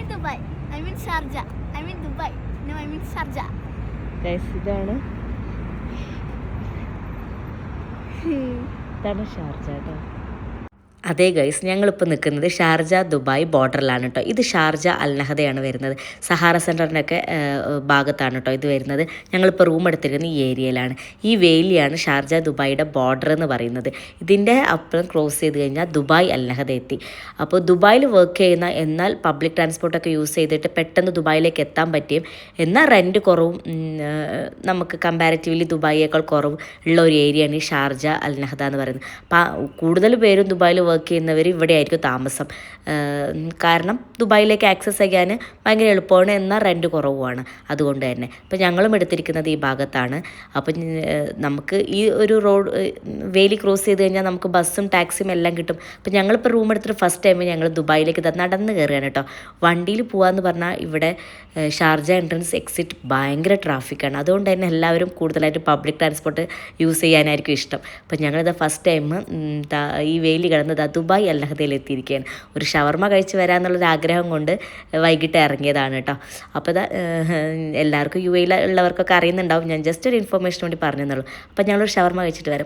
mean Dubai. I mean Sharjah. I mean Dubai. No, I mean Sharjah. ഇതാണ് Sharjah കേട്ടോ. അതെ guys, ഞങ്ങളിപ്പോൾ നിൽക്കുന്നത് ഷാർജ ദുബായ് ബോർഡറിലാണ് കേട്ടോ. ഇത് ഷാർജ അൽനഹദയാണ് വരുന്നത്. സഹാറ സെൻറ്ററിൻ്റെയൊക്കെ ഭാഗത്താണ് കേട്ടോ ഇത് വരുന്നത്. ഞങ്ങളിപ്പോൾ റൂം എടുത്തിരിക്കുന്നത് ഈ ഏരിയയിലാണ്. ഈ വേലിയാണ് ഷാർജ ദുബായിയുടെ ബോർഡർ എന്ന് പറയുന്നത്. ഇതിൻ്റെ അപ്പുറം ക്രോസ് ചെയ്ത് കഴിഞ്ഞാൽ ദുബായ് അൽനഹദ എത്തി. അപ്പോൾ ദുബായിൽ വർക്ക് ചെയ്യുന്ന, എന്നാൽ പബ്ലിക് ട്രാൻസ്പോർട്ടൊക്കെ യൂസ് ചെയ്തിട്ട് പെട്ടെന്ന് ദുബായിലേക്ക് എത്താൻ പറ്റിയും എന്നാൽ റെൻറ്റ് കുറവും നമുക്ക് കമ്പാരിറ്റീവ്ലി ദുബായിയേക്കാൾ കുറവ് ഉള്ള ഒരു ഏരിയയാണ് ഈ ഷാർജ അൽനഹദ എന്ന് പറയുന്നത്. അപ്പോൾ കൂടുതൽ പേരും ദുബായിൽ വർക്ക് ചെയ്യുന്നവർ ഇവിടെ ആയിരിക്കും താമസം. കാരണം ദുബായിലേക്ക് ആക്സസ് ചെയ്യാൻ ഭയങ്കര എളുപ്പമാണ്, എന്നാൽ റെൻറ്റ് കുറവുമാണ്. അതുകൊണ്ട് തന്നെ അപ്പോൾ ഞങ്ങളും എടുത്തിരിക്കുന്നത് ഈ ഭാഗത്താണ്. അപ്പം നമുക്ക് ഈ ഒരു റോഡ് വേലി ക്രോസ് ചെയ്ത് കഴിഞ്ഞാൽ നമുക്ക് ബസ്സും ടാക്സിയും എല്ലാം കിട്ടും. അപ്പം ഞങ്ങളിപ്പോൾ റൂം എടുത്തിട്ട് ഫസ്റ്റ് ടൈം ഞങ്ങൾ ദുബായിലേക്ക് നടന്ന് കയറുകയാണ് കേട്ടോ. വണ്ടിയിൽ പോകാമെന്ന് പറഞ്ഞാൽ ഇവിടെ ഷാർജ എൻട്രൻസ് എക്സിറ്റ് ഭയങ്കര ട്രാഫിക്കാണ്. അതുകൊണ്ട് തന്നെ എല്ലാവരും കൂടുതലായിട്ട് പബ്ലിക് ട്രാൻസ്പോർട്ട് യൂസ് ചെയ്യാനായിരിക്കും ഇഷ്ടം. അപ്പം ഞങ്ങളിത് ഫസ്റ്റ് ടൈം ഈ വേലി കടന്ന് ദുബായ് അൽനഹദയിൽ എത്തിയിരിക്കുകയാണ്. ഒരു ഷവർമ കഴിച്ച് വരാമെന്നുള്ളൊരു ആഗ്രഹം കൊണ്ട് വൈകിട്ട് ഇറങ്ങിയതാണ് കേട്ടോ. അപ്പോൾ എല്ലാവർക്കും യു എയിൽ ഉള്ളവർക്കൊക്കെ അറിയുന്നുണ്ടാവും. ഞാൻ ജസ്റ്റ് ഒരു ഇൻഫർമേഷൻ വേണ്ടി പറഞ്ഞെന്നുള്ളൂ. അപ്പോൾ ഞങ്ങളൊരു ഷവർമ കഴിച്ചിട്ട് വരാം.